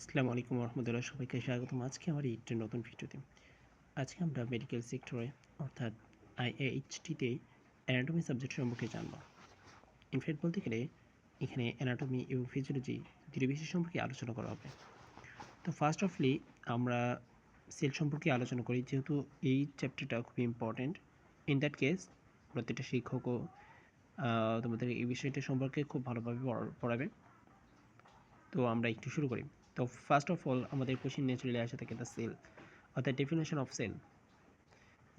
আসসালামু আলাইকুম রহমতুল্লাহ, সবাইকে স্বাগতম। আজকে আমার একটা নতুন ভিডিওতে আজকে আমরা মেডিকেল সেক্টরে অর্থাৎ আইএইচটিতে অ্যানাটমি সাবজেক্ট সম্পর্কে জানব। ইনফ্যাক্ট বলতে গেলে এখানে অ্যানাটমি এবং ফিজিওলজি দুটি বিষয় সম্পর্কে আলোচনা করা হবে। তো ফার্স্ট অফলি আমরা সেল সম্পর্কে আলোচনা করি, যেহেতু এই চ্যাপ্টারটা খুবই ইম্পর্ট্যান্ট। ইন দ্যাট কেস প্রত্যেকটা শিক্ষকও তোমাদের এই বিষয়টা সম্পর্কে খুব ভালোভাবে পড়াবে। তো আমরা একটু শুরু করি। তো ফার্স্ট অফ অল আমাদের কোশ্চেন ন্যাচারালি আসে থাকে the cell or the definition of cell.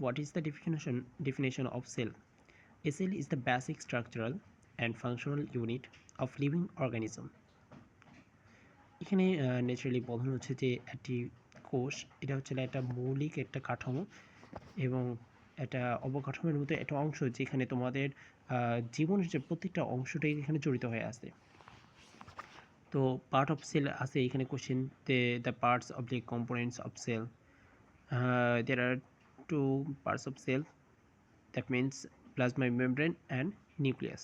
What is the definition of cell? A cell is the basic structural and functional unit of living organism. এখানে ন্যাচারালি বোঝানো হচ্ছে যে একটি কোষ, এটা হচ্ছে একটা মৌলিক একটা কাঠামো এবং একটা অবকাঠামোর মধ্যে একটা অংশ, যেখানে তোমাদের জীবনের যে প্রত্যেকটা অংশটাই এখানে জড়িত হয়ে আছে। তো পার্ট অফ সেল আছে এখানে question, the parts of the components of cell. There are two parts of cell, that means plasma membrane and nucleus.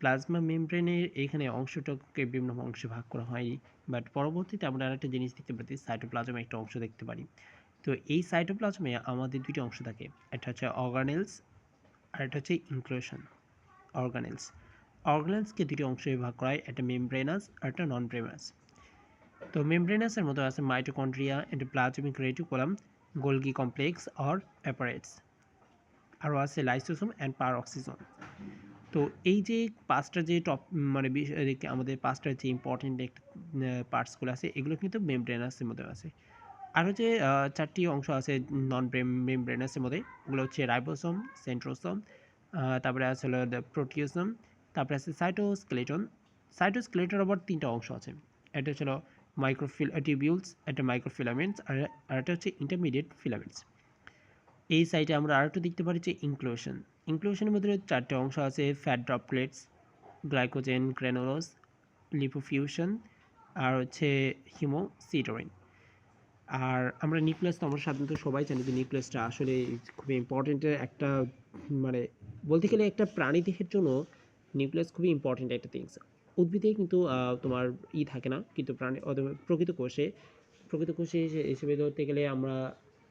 Plasma মেমব্রেনের এখানে অংশটাকে বিভিন্ন অংশে ভাগ করা হয়নি, বাট পরবর্তীতে আমরা আরেকটা জিনিস দেখতে পারি, সাইটোপ্লাজমে একটা অংশ দেখতে পারি। তো এই সাইটোপ্লাজমে আমাদের দুটি অংশ থাকে, একটা হচ্ছে অর্গানেলস আর একটা হচ্ছে ইনক্লুশন। অর্গানেলসকে দুটি অংশে ভাগ করা হয়, একটা মেমব্রেনাস আর একটা নন মেমব্রেনাস। তো মেমব্রেনাসের মতো আছে mitochondria, endoplasmic reticulum, Golgi complex or অ্যাপারেটস, আরও আছে লাইসোসোম অ্যান্ড পারঅক্সিসোম। তো এই যে পাঁচটা যে মানে আমাদের পাঁচটা যে ইম্পর্টেন্ট একটা পার্টসগুলো আছে, এগুলো কিন্তু মেমব্রেনাসের মধ্যে আছে। আরও যে চারটি অংশ আছে নন মেমব্রেনাসের মধ্যে, ওগুলো হচ্ছে রাইবোসোম, সেন্ট্রোসোম, তারপরে আছে হলো প্রোটিওসোম, তারপরে আছে সাইটোস্কেলেটন আবার তিনটা অংশ আছে। একটা হচ্ছে টিউবিউলস, একটা মাইক্রোফিলামেন্টস, আর একটা হচ্ছে ইন্টারমিডিয়েট ফিলামেন্টস। এই সাইটে আমরা আরেকটু দেখতে পারি যে ইনক্লুশনের মধ্যে চারটে অংশ আছে, ফ্যাট ড্রপলেটস, গ্লাইকোজেন গ্র্যানুলোস, লিপোফিউশন, আর হচ্ছে হিমোসিটোরিন। আর আমরা নিউক্লিয়াস তো আমরা সাধারণত সবাই জানি যে নিউক্লিয়াসটা আসলে খুবই ইম্পর্টেন্ট একটা, মানে বলতে গেলে একটা প্রাণী দেহের জন্য নিউক্লিয়াস খুবই ইম্পর্টেন্ট একটা থিংস। উদ্ভিদে কিন্তু তোমার থাকে না, কিন্তু প্রকৃত কোষে হিসেবে ধরতে গেলে আমরা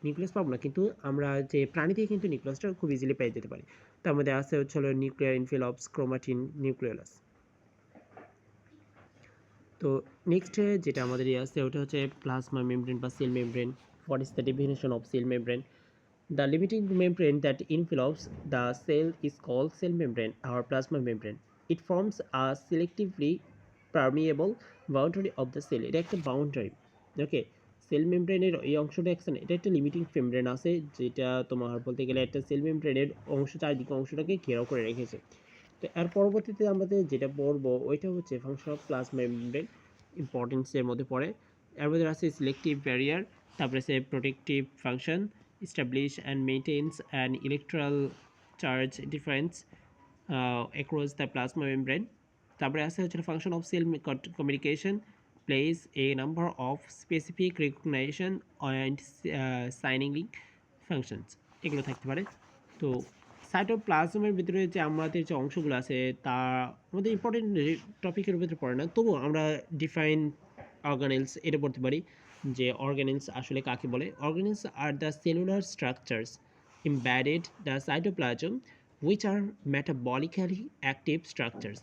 নিউক্লিয়াস পাবো না, কিন্তু আমরা যে প্রাণীতে কিন্তু নিউক্লিয়াসটা খুব ইজিলি পেয়ে যেতে পারি। তার মধ্যে আছে হচ্ছে হলো নিউক্লিয়ার এনভেলপস, ক্রোমাটিন, নিউক্লিয়াস। তো নেক্সট যেটা আমাদের আছে ওটা হচ্ছে প্লাজমা মেমব্রেন বা cell membrane. What is the definition of cell membrane? The limiting membrane that envelops the cell is called cell membrane or plasma membrane. It forms a selectively permeable boundary of the cell. এটা একটা boundary. ওকে, sell মেমব্রেনের এই অংশটা এটা একটা limiting membrane আছে, যেটা তোমার বলতে গেলে একটা সেল মেমব্রেনের অংশ চারিদিকে অংশটাকে ঘেরাও করে রেখেছে। তো এর পরবর্তীতে আমাদের যেটা পড়বো ওইটা হচ্ছে ফাংশন অফ প্লাজমা মেমব্রেন, ইম্পর্টেন্সের মধ্যে পড়ে। এর মধ্যে আছে সিলেক্টিভ ব্যারিয়ার, তারপরে আছে protective function, establish and maintains an electrical charge difference across the plasma membrane. তারপরে আছে হচ্ছে function of cell communication, plays a number of specific recognition and signaling functions, এগুলো থাকতে পারে। তো সাইটোপ্লাজমের ভিতরে যে আমাদের যে অংশগুলো আছে তা আমাদের ইম্পর্টেন্ট টপিকের ভিতরে পড়ে না, তবুও আমরা ডিফাইন অর্গানেলস এটা পড়তে পারি যে অর্গানেলস আসলে কাকে বলে। Organelles are the cellular structures embedded the cytoplasm which are metabolically active structures.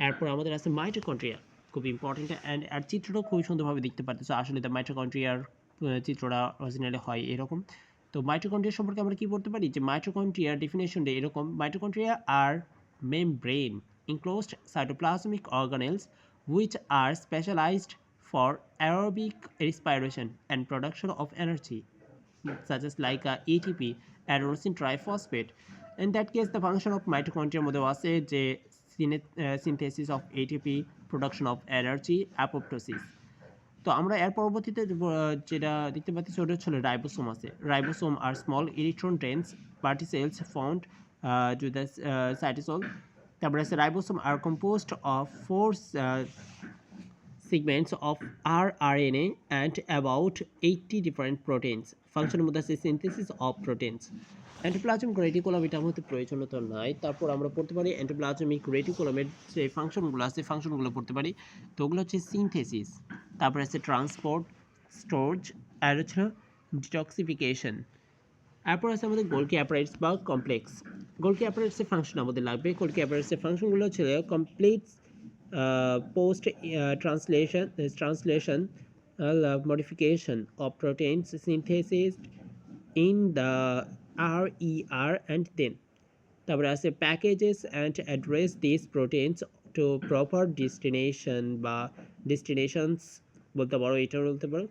এরপর আমাদের আছে মাইটোকন্ড্রিয়া, খুব ইম্পর্টেন্ট, অ্যান্ড আর চিত্রটাও খুবই সুন্দরভাবে দেখতে পারতেছো। আসলে দ্য মাইটোকন্ড্রিয়ার চিত্রটা অরিজিনালি হয় এরকম। তো মাইটোকন্ড্রিয়া সম্পর্কে আমরা কি বলতে পারি যে মাইটোকন্ড্রিয়ার ডেফিনেশনটা এরকম: mitochondria R membrane enclosed cytoplasmic organelles which are specialized for aerobic respiration and production of energy, such as like ATP, adenosine triphosphate. In that case, the function of mitochondria মধ্যে আছে যে synthesis of ATP, production of energy, apoptosis. তো আমরা এর পরবর্তীতে যেটা দেখতে পাচ্ছি ওটা হচ্ছে রাইবোসোম আছে। Ribosome are small electron dense particles found to the cytosol. তারপরে আছে ribosome are composed of 4 segments of rRNA and about 80 different proteins. Function মধ্যে আছে synthesis of proteins. Endoplasmic reticulum এটা আমাদের প্রয়োজনীয়তা নাই। তারপর আমরা পড়তে পারি এন্ডোপ্লাজমিক রেটিকুলামের যে ফাংশনগুলো আছে ফাংশনগুলো পড়তে পারি। তো ওগুলো হচ্ছে সিনথেসিস, তারপরে আছে ট্রান্সপোর্ট, স্টোরেজ আর হচ্ছে ডিটক্সিফিকেশন। এরপর আছে আমাদের গোলকি অ্যাপারেটস বা কমপ্লেক্স। গোলকি অ্যাপারেটসের ফাংশন আমাদের লাগবে। গোলকি অ্যাপারেটসের ফাংশনগুলো হচ্ছে complete post translation modification of proteins synthesis in the RER and then তারপরে আছে packages and address these proteins to proper destination বা destinations বলতে পারো, এটা বলতে পারো।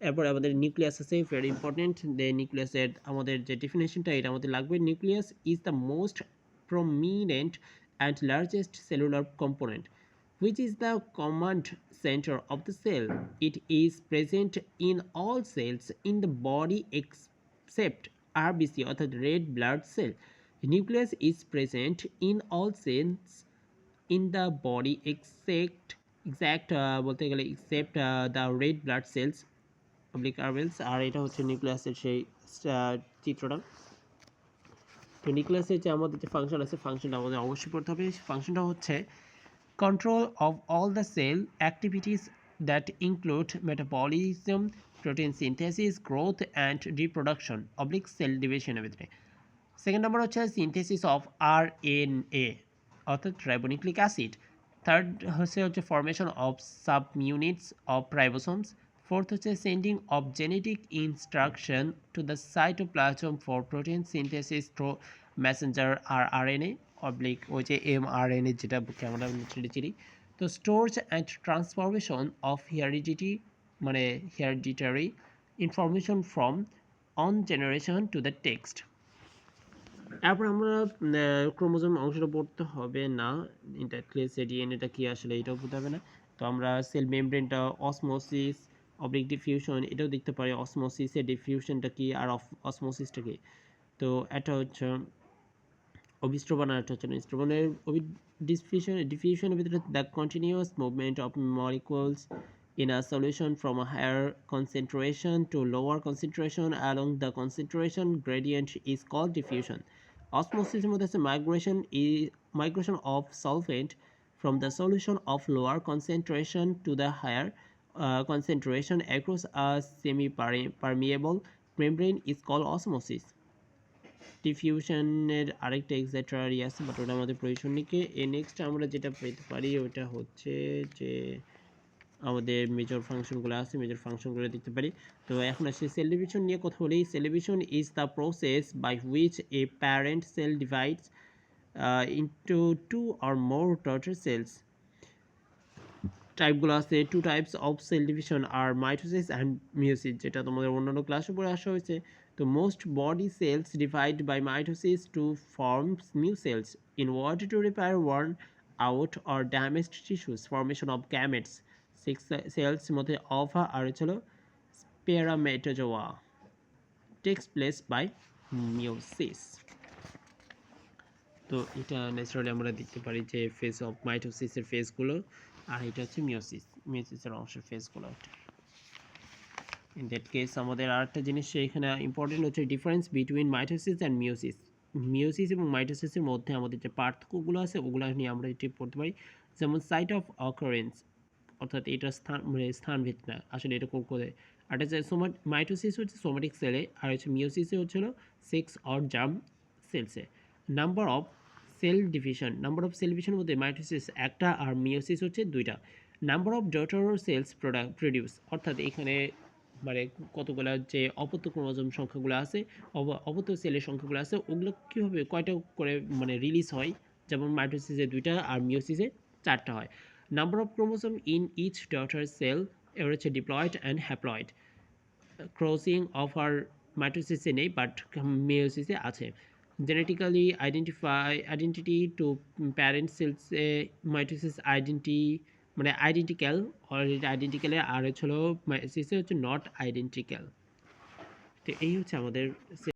এরপর আমাদের নিউক্লিয়াস আছে, ভেরি ইম্পর্টেন্ট। নিউক্লিয়াসের আমাদের যে ডেফিনেশনটা এটা আমাদের লাগবে। Nucleus is the most prominent and largest cellular component which is the command center of the cell. It is present in all cells in the body except RBC অর্থাৎ red blood cell. The nucleus is present in all cells in the body বলতে গেলে except the red blood cells পাবলিক আরবেলস। আর এটা হচ্ছে নিউক্লিয়াসের সেই চিত্রটা। তো নিউক্লিয়াসের যে আমাদের যে ফাংশন আছে ফাংশনটা আমাদের অবশ্যই পড়তে হবে। ফাংশনটা হচ্ছে control of all the cell activities that include metabolism, protein synthesis, growth and reproduction oblique cell division এর ভিতরে। সেকেন্ড নাম্বার হচ্ছে সিনথেসিস অফ RNA অর্থাৎ রাইবোনিউক্লিক অ্যাসিড। থার্ড হচ্ছে ফরমেশন অফ সাবইউনিটস অফ রাইবোসোমস। ফোর্থ হচ্ছে sending of genetic instruction to the cytoplasm for protein synthesis through Messenger RNA oblique ওই যে mRNA যেটা আমরা চিনি। তো storage and transformation of hereditary information from on generation to the text. তারপর আমরা chromosome অংশটা পড়তে হবে না, ইন্টারক্লেস ডিএনএটা কি আসলে এটাও পড়তে হবে না। তো আমরা সেল মেমব্রেনটা অসমোসিস অবলিক ডিফিউশন এটাও দেখতে পারি, অসমোসিসের ডিফিউশনটা কি আর অসমোসিসটা কি। তো এটা হচ্ছে অবিস্ট্রবণ আর এটা হচ্ছে নিস্ট্রবণের ডিফিউশনের ভিতরে the continuous movement of molecules in a solution from a higher concentration to lower concentration along the concentration gradient is called diffusion. Osmosis এর মধ্যে আছে migration of solvent from the solution of lower concentration to the higher concentration across a semi-permeable membrane is called osmosis. ডিফিউশনের আরেকটা এক্সেট্রারি আছে but ওটা আমাদের প্রয়োজন নেই। Next আমরা যেটা পেতে পারি ওটা হচ্ছে যে আমাদের মেজর ফাংশনগুলো আছে, মেজর ফাংশনগুলো দেখতে পারি। তো এখন আসছে সেল ডিভিশন নিয়ে কথা বলি। Cell division is the process by which a parent cell divides into two or more daughter cells. টাইপগুলো আছে, two types of cell division আর মাইটোসিস অ্যান্ড মিওসিস, যেটা তোমাদের অন্যান্য ক্লাসে পড়ে আসা হয়েছে। তো most body cells divide by mitosis to form new cells in order to repair worn out or damaged tissues. Formation of gametes, 6 cells মধ্যে অফা আর হলো স্পেরামেটোজোয়া takes place by meiosis. তো এটা ন্যাচারালি আমরা দেখতে পারি যে ফেজ অফ মাইটোসিসের ফেজগুলো, আর এটা হচ্ছে মিওসিসের অংশের ফেজগুলো। ইন দ্যাট কেস আমাদের আরেকটা জিনিস এখানে ইম্পর্টেন্ট হচ্ছে difference between mitosis and meiosis. Meiosis এবং মাইটোসিসের মধ্যে আমাদের যে পার্থক্যগুলো আছে ওগুলো নিয়ে আমরা এটি পড়তে পারি। যেমন সাইট অফ অকারেন্স অর্থাৎ এটা স্থানভেদ না, আসলে এটা করে। আর এটা মাইটোসিস হচ্ছে সোমেটিক সেলে, আর হচ্ছে মিওসিসে হচ্ছিল সেক্স অর জার্ম সেলসে। নাম্বার অফ সেল ডিভিশনের মধ্যে মাইটোসিস একটা আর মিওসিস হচ্ছে দুইটা। Number of daughter cells produce অর্থাৎ এখানে মানে কতগুলো যে অপত্য ক্রোমোজোম সংখ্যাগুলো আছে, অপত্য সেলের সংখ্যাগুলো আছে ওগুলো কীভাবে কয়টা করে রিলিজ হয়, যেমন মাইটোসিসে দুইটা আর মিওসিসে চারটা হয়। Number of chromosome in each daughter cell এবার হচ্ছে diploid and haploid. Crossing of আর মাইটোসিসে নেই বাট মিওসিসে আছে। জেনেটিক্যালি আইডেন্টিটি টু প্যারেন্ট সেলসে মাইটোসিস আইডেন্টিক্যাল অলরেডি আইডেন্টিক্যালে, আর হচ্ছে মিওসিসে হচ্ছে নট আইডেন্টিক্যাল। তো এই হচ্ছে আমাদের